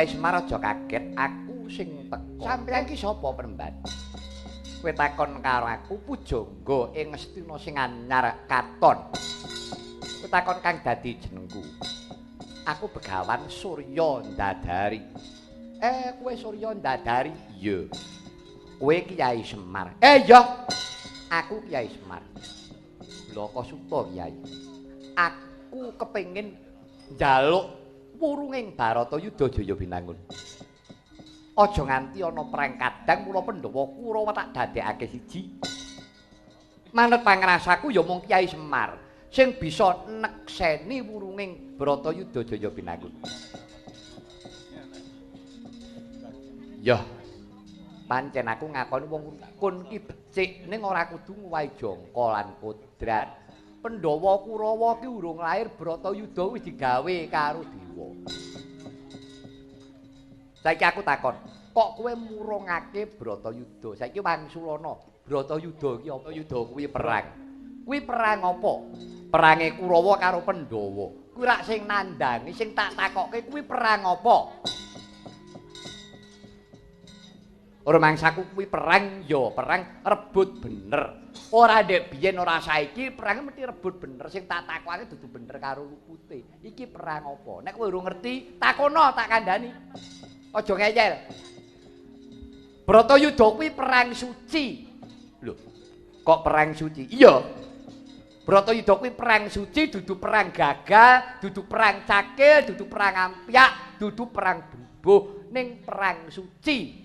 Kyai Semar aja kaget, aku sing teko. Sampeyan ki sapa Penemban? Kowe takon karo aku pujangga ing Ngastina sing anyar katon. Kowe takon kang dadi jenengku. Aku Begawan Surya Ndadari. Kowe Surya Ndadari? Iya. Kowe Kyai Semar. Iya. Aku Kyai Semar. Bloko Suta Kyai. Aku kepengin njaluk wurunging Baratayuda Jaya Binangun. Aja nganti ana perang kadang mula Pandhawa Kurawa tak dadekake siji. Manut pangrasaku ya mung Kyai Semar sing bisa nekseni wurunging Baratayuda Jaya Binangun. Ya, pancen aku ngakoni wong rukun ki becik ning ora kudu ngowahi jangka lan kodrat. Pandhawa Kurawa ki urung lair Baratayuda wis digawe karo dewa. Saiki aku takon, kok kowe murungake Baratayuda? Saiki wangsulana, Baratayuda ki apa? Yuda kuwi perang. Kuwi perang apa? Perange Kurawa karo Pandhawa. Kuwi rak sing nandhangi, sing tak takokke kuwi perang apa? Ora mangsaku kuwi perang ya, perang rebut bener. Ora ndek biyen ora saiki perang mesti rebut bener. Sing tak takokake dudu bener karo lupute. Iki perang apa? Nek kowe ora ngerti, takono tak kandhani. Aja ngeyel. Baratayuda kuwi perang suci. Lho, kok perang suci? Iya. Baratayuda kuwi perang suci, dudu perang gagal, dudu perang cakil, dudu perang ampyak, dudu perang bubuh, ning perang suci.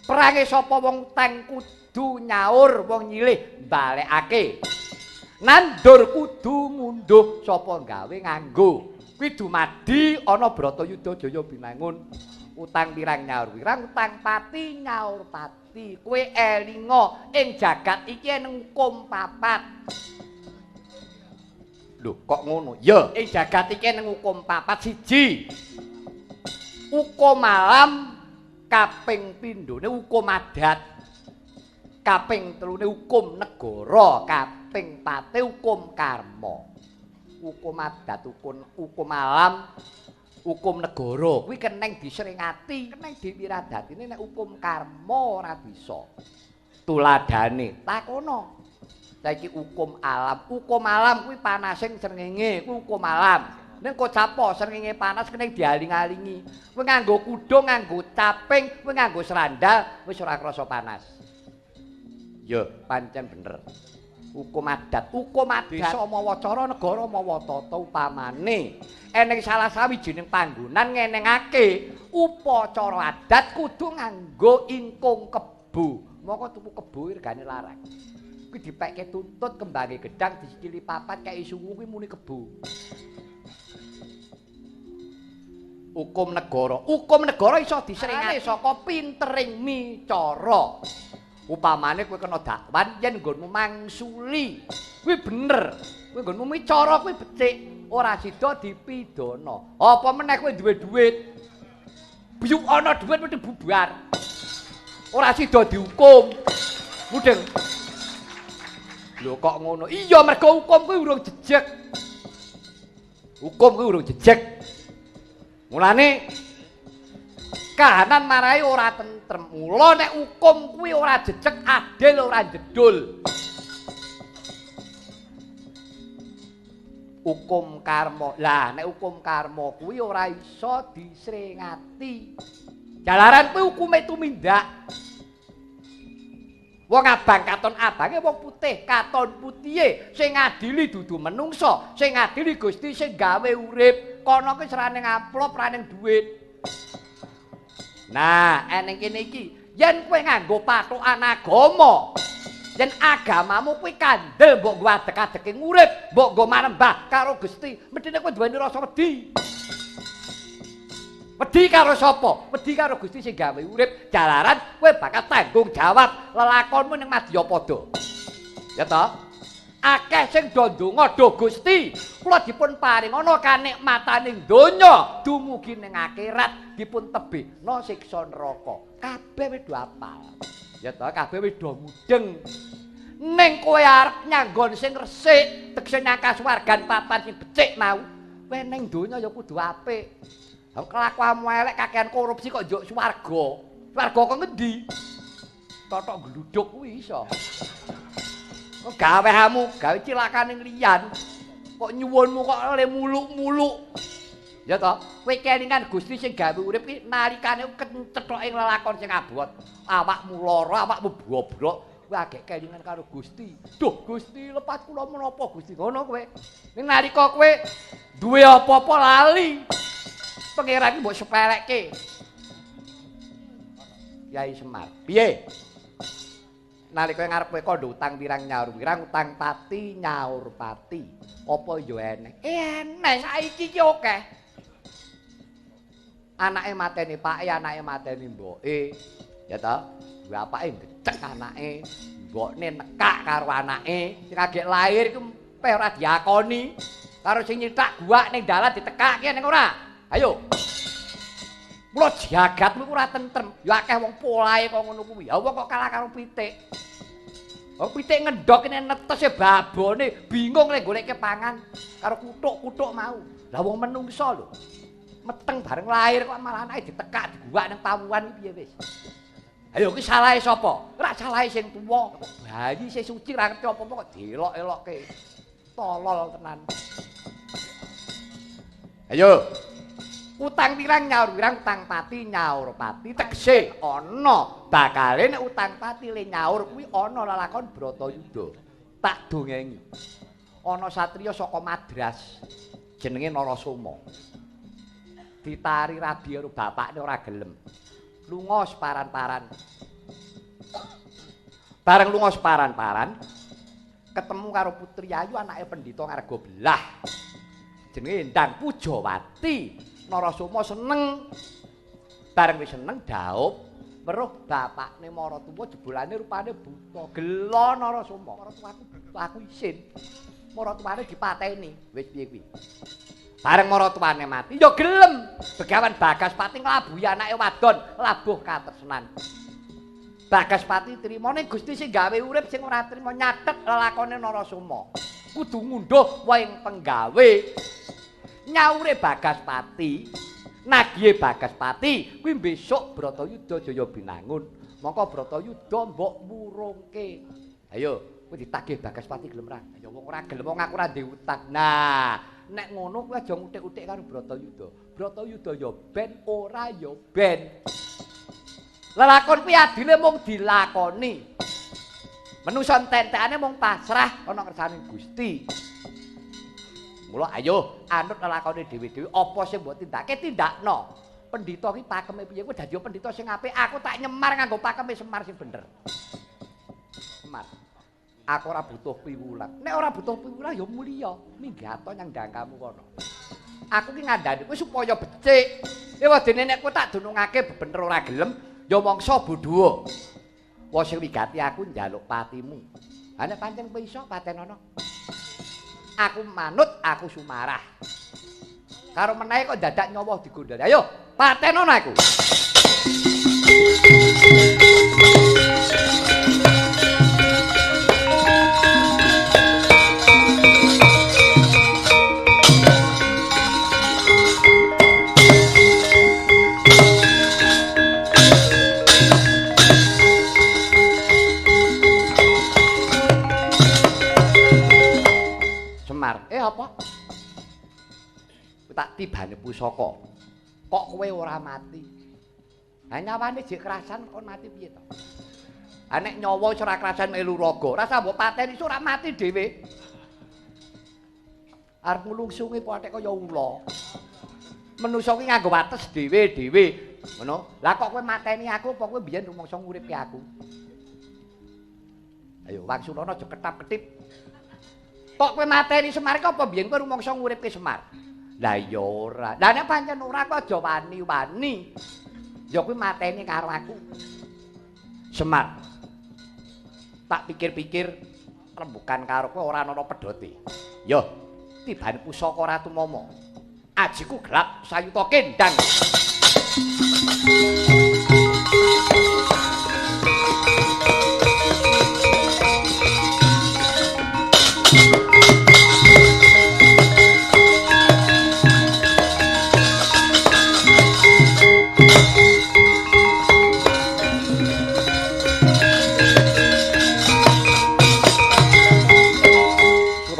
Perange sapa wong teng kudu nyaur, wong nyilih balekake. Nandur kudu ngunduh sapa gawe nganggo. Kuwi dumadi ana Baratayuda Jaya Binangun. Utang pirang nyaur wirang, utang pati nyaur pati. Kowe elinga ing jagat iki ana hukum papat. Lho, kok ngono? Ya, ing jagat iki ana hukum papat. Siji, hukum alam. Kaping pindhone hukum adat. Kaping telune hukum negara. Kaping pate hukum karma. Hukum adat, hukum alam, hukum negara kuwi keneng diseringati, keneng diwiradatine. Nek hukum karma ora bisa. Tuladhane takono. Saiki hukum alam kuwi panasing srengenge, kuwi hukum alam. Ning kok capo srengenge panas keneng dialing-alingi. Kowe nganggo kudu, nganggo caping, kowe nganggo serandal wis ora krasa panas. Ya, pancen bener. Hukum adat desa mawa cara, negara mawa tata. Upamane eneng salah sawijining panggonan ngenengake upacara adat kudu nganggo ingkung kebu. Moko tuku kebu regane larang. Kuwi dipekke tuntut kembange gedang disikili papat kaya sungu kuwi muni kebu. Hukum negara iso diseringake saka pintering micara. Upamane kowe kena dakwan yen nggonmu mangsuli, kuwi bener. Kowe nggonmu micara kuwi becik, ora sida dipidana. Apa meneh kowe duwe dhuwit. Biyuk ana dhuwit mesti bubar. Ora sida dihukum. Mudeng. Lho kok ngono? Iya mergo hukum kuwi urung jejeg. Hukum kuwi urung jejeg. Mulane kahanan marai ora tentrem. Mula nek hukum kuwi ora jejeg, adil ora jedul. Hukum karma. Lah nek hukum karma kuwi ora iso disrengati. Jalaran kuwi hukume tumindak. Wong abang katon abange, wong putih katon putihe. Sing ngadili dudu menungsa, sing ngadili Gusti sing gawe urip. Kono kuwi serane ngaplop, raning dhuwit. Nah, eneng kene iki, yen kowe nganggo patokan agama, yen agamamu kuwi kandel mbok nggo adek-adeke ngurip, mbok nggo manembah karo Gusti, mestine kowe duweni rasa wedi. Wedi karo sapa? Wedi karo Gusti sing gawe urip, jalaran kowe bakal tanggung jawab lelakonmu ning Madyapada. Ya ta? Akeh sing do ndonga, "Duh Gusti, kula dipun paringana kanikmataning donya dumugi ning akhirat, dipun tebihna siksa neraka." Kabeh wis do apal. Ya ta, kabeh wis do mudeng. Ning kowe arep nyanggon sing resik, tegese nyang kasuwargan papan sing becik mau, kowe ning donya ya kudu apik. Kelakuanmu elek kakean korupsi kok njuk swarga. Swarga kok ngendi? Totok gluduk kuwi iso. Kok gawehamu gawe cilakane liyan. Kok nyuwunmu kok oleh muluk-muluk. Ya toh, kowe kelingan Gusti sing gawe urip iki nalikane kecethoke lelakon sing abot. Awakmu lara, awakmu bobrok. Kowe agek kelingan karo Gusti. Duh, Gusti lepas kula menapa Gusti? Ngono kowe. Ning nalika kowe duwe apa-apa lali. Pangeran iki mbok sepelekke. Yai Semar. Piye? Nalika ngarep kowe kandha utang pirang nyaur pirang utang pati nyaur pati. Apa yo eneh? Eneh saiki ki akeh. Anake mateni pake, anake mateni mboke. Ya ta? Bapake ngecek anake, mbokne nekak karo anake. Sing agek lahir iku pe ora diakoni. Karo sing nyithak guak ning dalan ditekake ning ora. Ayo. Mula jagatmu ora tentrem. Ya akeh wong polahe kok ngono kuwi. Ya wong kok kalah karo pitik. Wong pitik ngendhok kene netese babone bingung nek goleke pangan karo kuthuk-kuthuk mau. Lah wong menungso lho. Meteng bareng lahir kok malah anake ditekak diguak ning pawuan iki piye wis. Ayo ki salahe sapa? Ora salahe sing tuwa. Bayi sing suci ra ngerti apa-apa kok delok-elokke. Tolol tenan. Ayo. Utang pirang nyaur pirang utang pati nyaur pati tegese ana bakale nek utang pati le nyaur kuwi ana lelakon Bratayuda. Tak dongengi. Ana satriya saka Madras jenenge Narasoma. Ditari rabi karo bapakne ora gelem. Lunga separan-paran. Bareng lunga separan-paran ketemu karo Putri Ayu anake Pendhita Ngarga Belah. Jenenge Endang Pujawati. Narasoma seneng. Bareng wis seneng dhaup weruh bapakne maratuwa jebolane rupane buta. Gelo Narasoma. Maratuwaku buta aku isin. Maratuwane dipateni. Wis piye kuwi? Bareng maratuwane mati ya gelem. Begawan Bagaspati nglabuhi anake wadon, labuh katresnan. Bagaspati trimane Gusti sing gawe urip sing ora trima nyatet lelakone Narasoma. Kudu ngunduh waing penggawe. Nyaure Bagaspati, nagihe Bagaspati, kuwi besok Bratayuda Jaya binangun. Mongko Bratayuda mbok murungke. Ayo, kowe ditagih Bagaspati gelem ra? Ya wong ora gelem wong aku ora ndek utang. Nah, nek ngono kowe aja ngutik-utik karo Bratayuda. Bratayuda ya ben ora ya ben. Lelakon kuwi adile mung dilakoni. Manusa entek-entekane mung pasrah ana ngersane Gusti. Mula ayo anut lelakone dhewe-dhewe apa sing mbok tindake tindakno. Pendhita ki pakeme piye kowe dadi pendhita sing apik, aku tak nyemar nganggo pakeme Semar sing bener. Semar. Aku ora butuh piwulan. Nek ora butuh piwulan ya mulya, minggato nyang ndangkamu kono. Aku ki ngandani kowe supaya becik. Wadene nek kowe tak dunungake bener ora gelem, ya mangsa bodho. Wong sing wigati aku njaluk patimu. Ha nek pancen kowe iso patenono. Aku manut, aku sumarah. Karo menahe kok dadak nyawa digondhali. Ayo, patenono aku. Apa? Tak tibane pusaka. Kok kowe ora mati? Ha nyawane jek kerasan kon mati piye to? Ha nek nyawa wis ora kerasan melu raga, rasa mbok pateni iso ora mati dhewe. Arep nglungsungi potek kaya ula. Manusa ki nganggo wates dhewe-dhewe, ngono. Lah kok kowe mateni aku apa kowe biyen rumangsa nguripi aku? Ayo Wangsulana aja ketap-ketip. Kok kowe mateni Semar kok apa biyen kowe rumangsa nguripke Semar? Lah ya ora. Lah nek pancen ora kok aja wani-wani. Ya kowe mateni karo aku. Semar. Tak pikir-pikir rembukan karo kowe ora ana pedote. Yo, tibane pusaka Ratu Mama. Ajiku gelap sayuta kendang.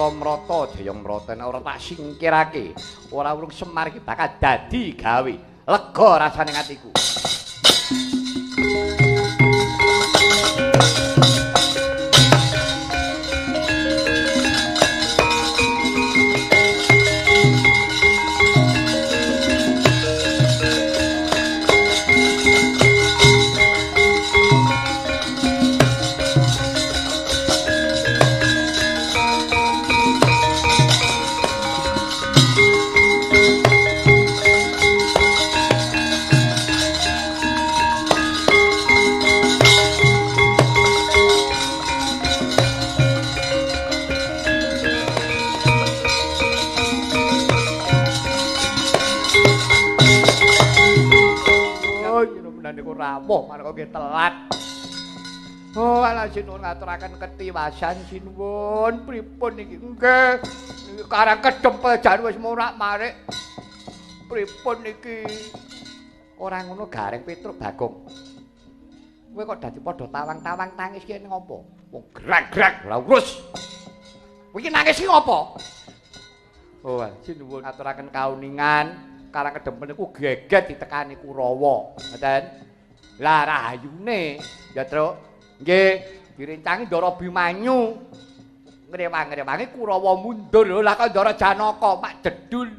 Jayamrata nek ora tak singkirake ora urung Semar iki bakal dadi gawe lega rasane atiku. Rawuh marang nggih telat. Oh, ala sinuwun ngaturaken ketiwasan sinuwun pripun niki nggih. Niki karang kedempel jan wis morak-marik. Pripun niki? Ora ngono Gareng Petruk Bagong. Kowe kok dadi padha tawang-tawang tangis ki ngopo? Wong gerak-gerak lha urus. Kowe iki nangis ki ngopo? Oh, sinuwun ngaturaken kauningan. Karang kedempel niku geget ditekani Kurawa. Ngoten. Lah rahayune ya Truk nggih direncangi Ndara Bimanyu ngrewang-rewangi Kurawa mundur lah kok Ndara Janaka mak jedul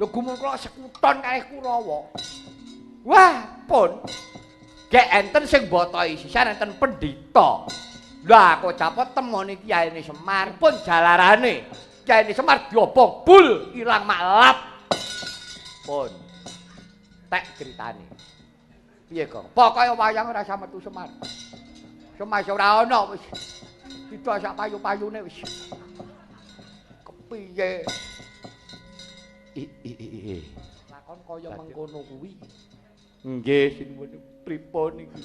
lho gumun kula sekuton kalih Kurawa wah pun gek enten sing botohi sisan enten pendhita lah kok capot temoni Kyai Semar pun jalarane Kyai Semar diobong bul ilang maklap pun tek critane. Piye kok? Pokoke wayang ora usah metu Semar. Semar ora ana wis. Dida sak payu-payune wis. Kepiye? Lakon kaya mengkono kuwi. Nggih, sinuwun pripun iki?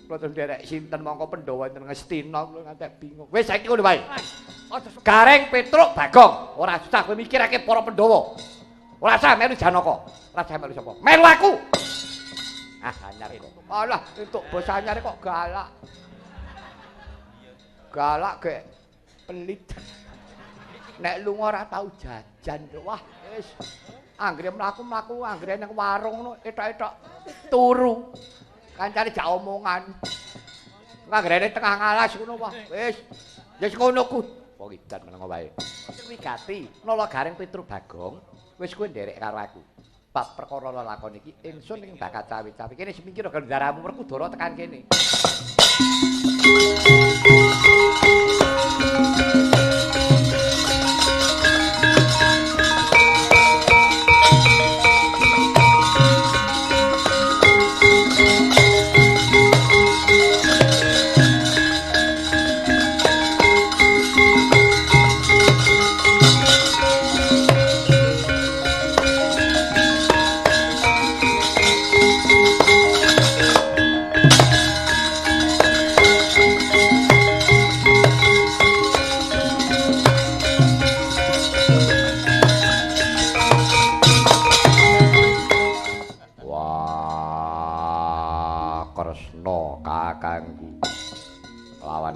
Kula terus nderek sinten mongko Pandhawa enten Ngastina kula ngantek bingung. Wis saiki ngono wae. Gareng Petruk Bagong, ora usah kowe mikirake para Pandhawa. Ora usah melu Janaka. Ora usah melu sapa. Melu aku. Ah, anyar kok. Alah, entuk bos anyar kok galak. Galak gek pelit. Nek lunga ora tau jajan. Wah, wis. Anggere mlaku-mlaku, anggere nang warung ngono, etok-etok turu. Kancane jak omongan. Anggere tengah ngalas ngono wah, wis. Wis ngono ku. Wong idan meneng wae. Wigati, nala Gareng Petruk Bagong, wis kowe nderek karo aku. Bab perkara lakon iki ingsun ing bakat cawe-cawe kene semingkir gendaramu Werkudara tekan kene.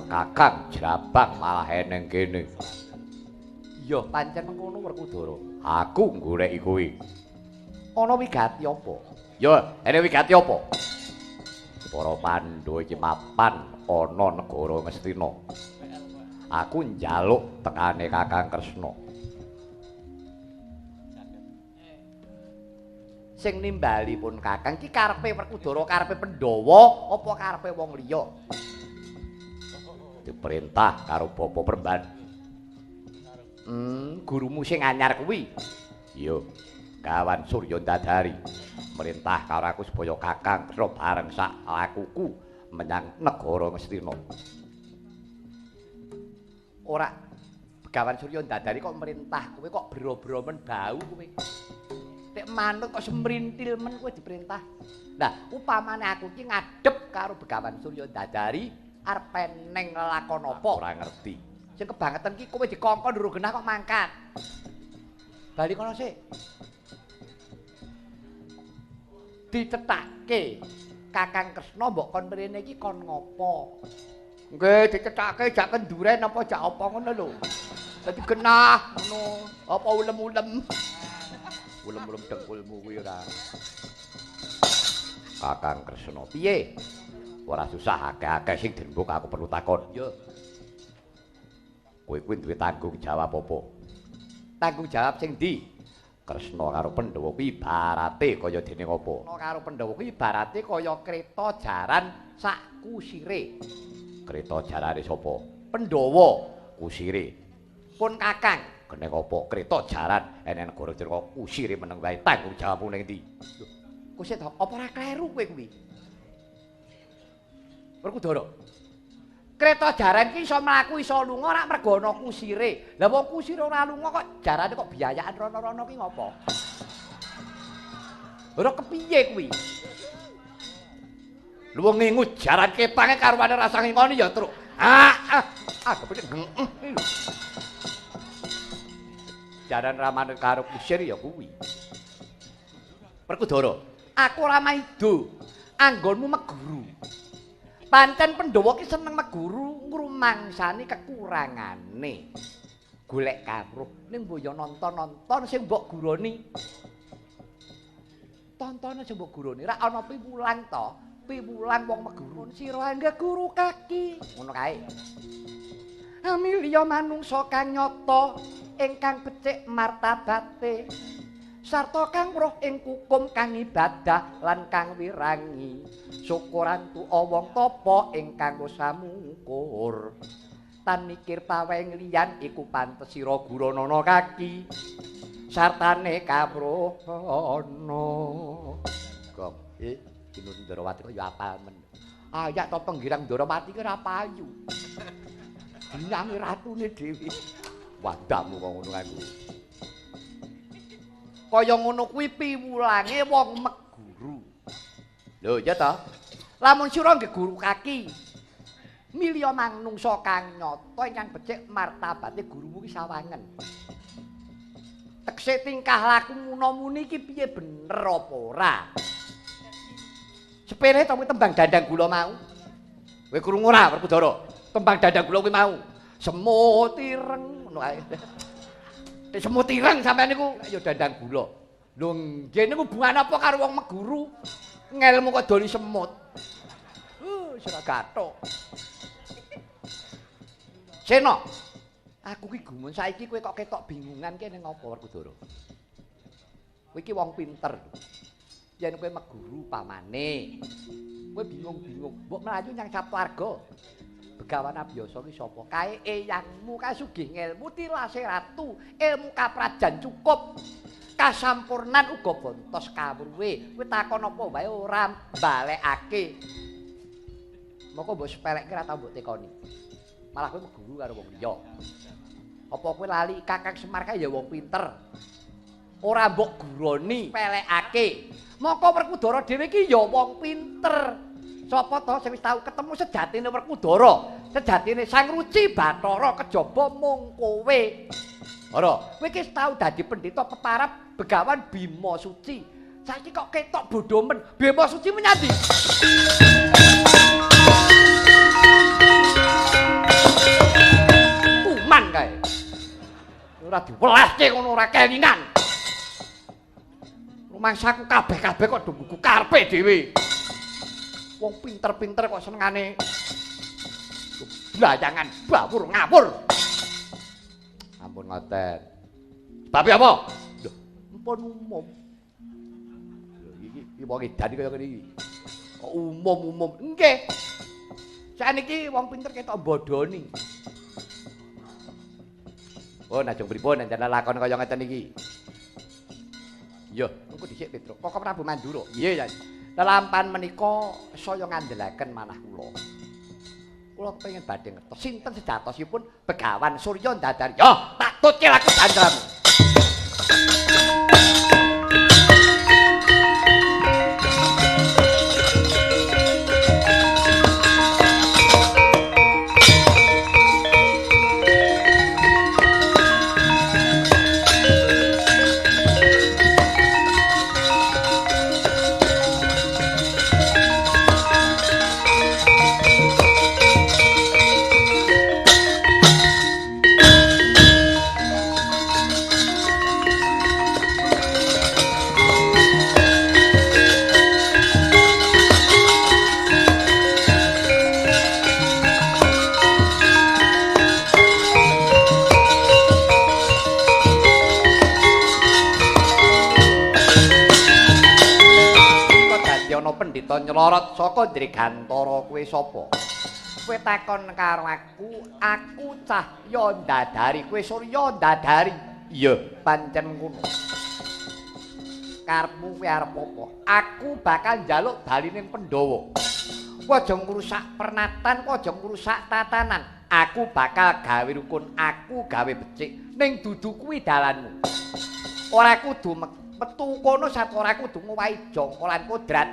Kakang Jabang malah eneng kene. Iya, pancen mengkono Werkudara. Aku goleki kowe. Ana wigati apa? Ya, ene wigati apa? Para Pandhawa iki mapan ana negara Ngastina. Aku njaluk tekane Kakang Kresna. Sing nimbali pun Kakang iki karepe Werkudara, karepe Pandhawa apa karepe wong liya? Diperintah karo Bapa Perban. Gurumu sing anyar kuwi. Iya, Kawan Surya Dadari. Merintah karo aku supaya Kakang Kresna bareng sak lakuku menyang negara Ngastina. Ora Kawan Surya Dadari kok merintah kowe kok bro-bro men bau kowe. Nek manut kok semrintil men kowe diperintah. Nah, upamane aku iki ngadep karo Begawan Surya Dadari arep neng lakon apa ora ngerti. Sing kebangetan ki kowe dikongkon nduru genah kok mangkat. Bali kono sik. Dicethake Kakang Kresna mbok kon mrene iki kon ngopo? Nggih dicethake jak kenduren apa jak apa ngono lho. Dadi genah ngono. Apa ulem-ulem? Ulem-ulem dengkulmu kuwi ora. Kakang Kresna, piye? Ora susah akeh-akeh sing dirembuk aku perlu takon. Yo. Kowe kuwi duwe tanggung jawab apa? Tanggung jawab sing ndi? Kresna karo Pandhawa kuwi ibarate kaya dene apa? Kresna karo Pandhawa kuwi ibarate kaya kreta jaran sak kusire. Kreta jarane sapa? Pandhawa kusire. Pun Kakang, kene apa kreta jaran ene negara Jira kusire meneng wae tanggung jawabmu ning ndi? Lho, kusik to, apa ora kleru kowe kuwi? Werkudara. Kreta jaran ki iso mlaku iso lunga ora mergo ana kusire. Lah wong kusire ora lunga kok jarane kok biayaan rono-rono ki ngopo? Ora kepiye kuwi? Lu wong ngingu jaran kepange karuane rasane ngene ya, Truk. Kepene lho. Jaran ramane karo kusir ya kuwi. Werkudara, aku ora maido. Anggonmu meguru. Pancen Pandhawa ki seneng meguru ngrumangsani kekurangane. Golek kawruh ning mboyo nonton-nonton sing mbok guroni. Tontone sing mbok guroni ra ana piwulan to. Piwulan wong meguru sira angga guru kaki. Ngono kae. Amilya manungsa kang nyata ingkang becik martabate. Sarta kang weruh ing kukum kang ibadah lan kang wirangi. Syukuran tu wong tapa ingkang samungkur. Tan mikir paweng liyan iku pantes sira guranana kaki. Sartane kawruhana. Gong, Inun Ndarawati kok ya apal men. Ayak to penggirang Ndarawati ki ora payu. Dinangi ratune dhewe. Wadahmu kok ngono kae. Kaya ngono kuwi piwulange wong meguru. Lho ya ta? Lamun sira nggih guru kaki. Milya manungsa kang nyata ingkang becik martabate gurumu ki sawangen. Tekse tingkah laku muna-muni iki piye bener apa ora? Sepele to kuwi tembang dandang gula mau. Kowe krungu ora Werkudara? Tembang dandang gula kuwi mau. Semut ireng ngono kae. Semut ireng sampean niku ya dandang gula. Lho nggih niku hubungan apa karo wong meguru? Ngelmu kok doli semut. Ora gathok. Sena. Aku ki gumun saiki kowe kok ketok bingungan kene ngopo Werkudara? Kowe iki wong pinter. Yen kowe meguru pamane. Kowe bingung-bingung, mbok mlayu nyang Saptarga. Begawan Abiyasa ki sapa? Kae eyangmu kasugih ngelmu tilase ratu, ilmu kaprajan cukup. Kasampurnan uga bontos kawruhe. Kowe takon apa wae ora balekake. Moko mbok sepelekke ra tau mbok tekoni. Malah kowe meguru karo wong liya. Apa kowe lali Kakang Semar kae ya wong pinter. Ora mbok guroni pelekake. Moko Werkudara dhewe iki ya wong pinter. Sapa to sing wis tau ketemu sejatine Werkudara? Sejatine Sang Ruci Bathara kejaba mung kowe. Ora, kowe iki tau dadi pendeta peparap Begawan Bima Suci. Saiki kok ketok bodho men. Bima Suci menyandi. Kuman kae. Ora diwelehke ngono ora kelingan. Rumangsaku kabeh-kabeh kok ndungguku karepe dhewe. Wong pinter-pinter kok senengane blayangan bawur ngawur. Ampun ngoten. Tapi apa? Lho, ampun umum. Lho iki wong edan kaya ngene iki. Kok umum-umum. Nggih. Sakniki wong pinter ketok bodoni. Oh, najeng pripun enten lakon kaya ngeten iki? Yo, engko dhisik Petruk. Kok Prabu Mandura. Nggih, ya. Lelampan menika saya ngandelaken manah kula. Kula pengen badhe ngertos sinten sejatosipun Begawan Surya Dadari. Yo, tak tutke laku jandramu. Pandhita Nylorot saka Dregantara kowe sapa? Kowe takon karo aku Cahya Ndadari, kowe Surya Ndadari. Iya, pancen ngono. Karepmu kowe arep apa? Aku bakal njaluk balining Pandhawa. Kowe aja ngrusak pernatan, kowe aja ngrusak tatanan. Aku bakal gawe rukun, aku gawe becik. Ning dudu kuwi dalanmu. Ora kudu metu kono sat ora kudu ngowahi jongkolan kodrat.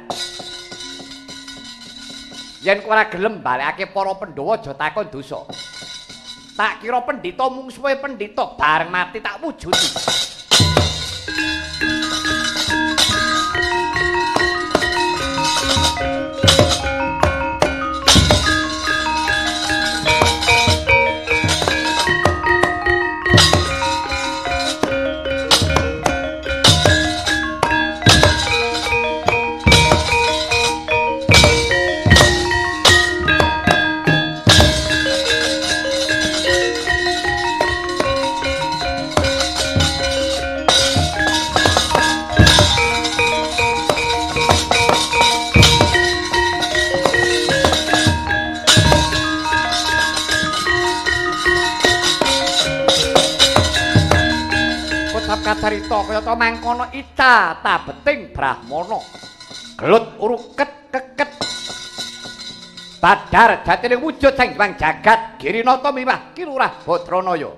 Yen kowe ora gelem balekake para Pandhawa aja takon dosa. Tak kira pendhita mungsuhe pendhita bareng mati tak wujudi. Carita kaya ta mangkono Ica tabeting Brahmana gelut uruket keket badar jatining wujud sang Hyang Jagat Girinata miwah Kilurah Badranaya.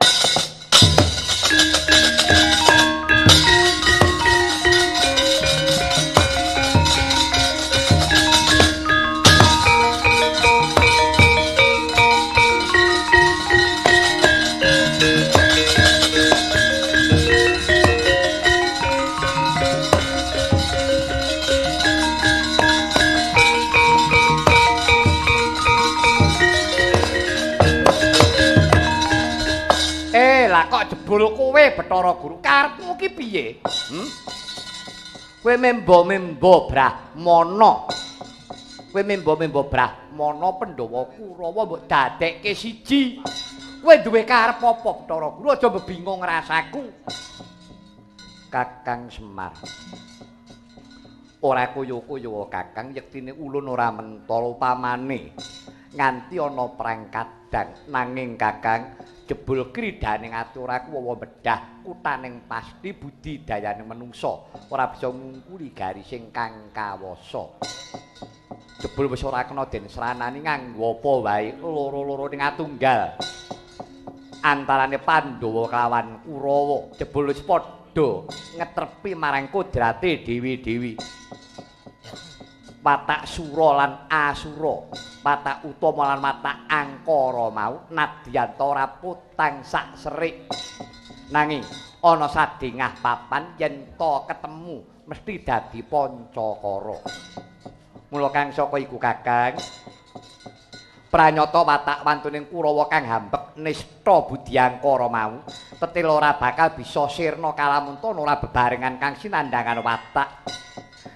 Kok jebul kowe Bathara Guru karepmu ki piye? Kowe membo-membo Brahmana. Kowe membo-membo Brahmana Pandhawa Kurawa mbok dadekke siji. Kowe duwe karep apa Bathara Guru? Aja bebingung rasaku. Kakang Semar. Ora kaya-kaya Kakang yektine ulun ora mentala upamane nganti ana perang kadang nanging Kakang jebul kridaning aturaku wawa bedah kutaning pasti budidayaning manungsa ora bisa ngungkuli garising kang kawasa. Jebul wis ora kena den sranani nganggo apa wae loro-loro ning atunggal. Antarane Pandhawa kelawan Kurawa jebul wis padha ngetrepi marang kodrate dewi-dewi. Watak Sura lan Asura, watak Utama lan watak Angkara mau nadyan ora putang sak serik. Nanging ana sadengah papan yen to ketemu mesti dadi pancakara. Mula kang saka iku Kakang pranyata watak wantuning Kurawa kang hambek nista budi Angkara mau tetil ora bakal bisa sirna kalamuntana ora bebarengan kang sinandhangan watak.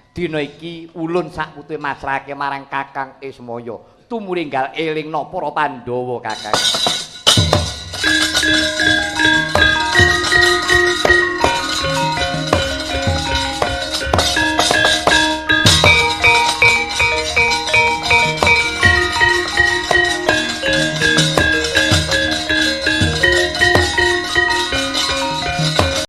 Dina iki ulun sak putuhe masrahake marang Kakang Ismaya tumunggal elingna para Pandhawa Kakang.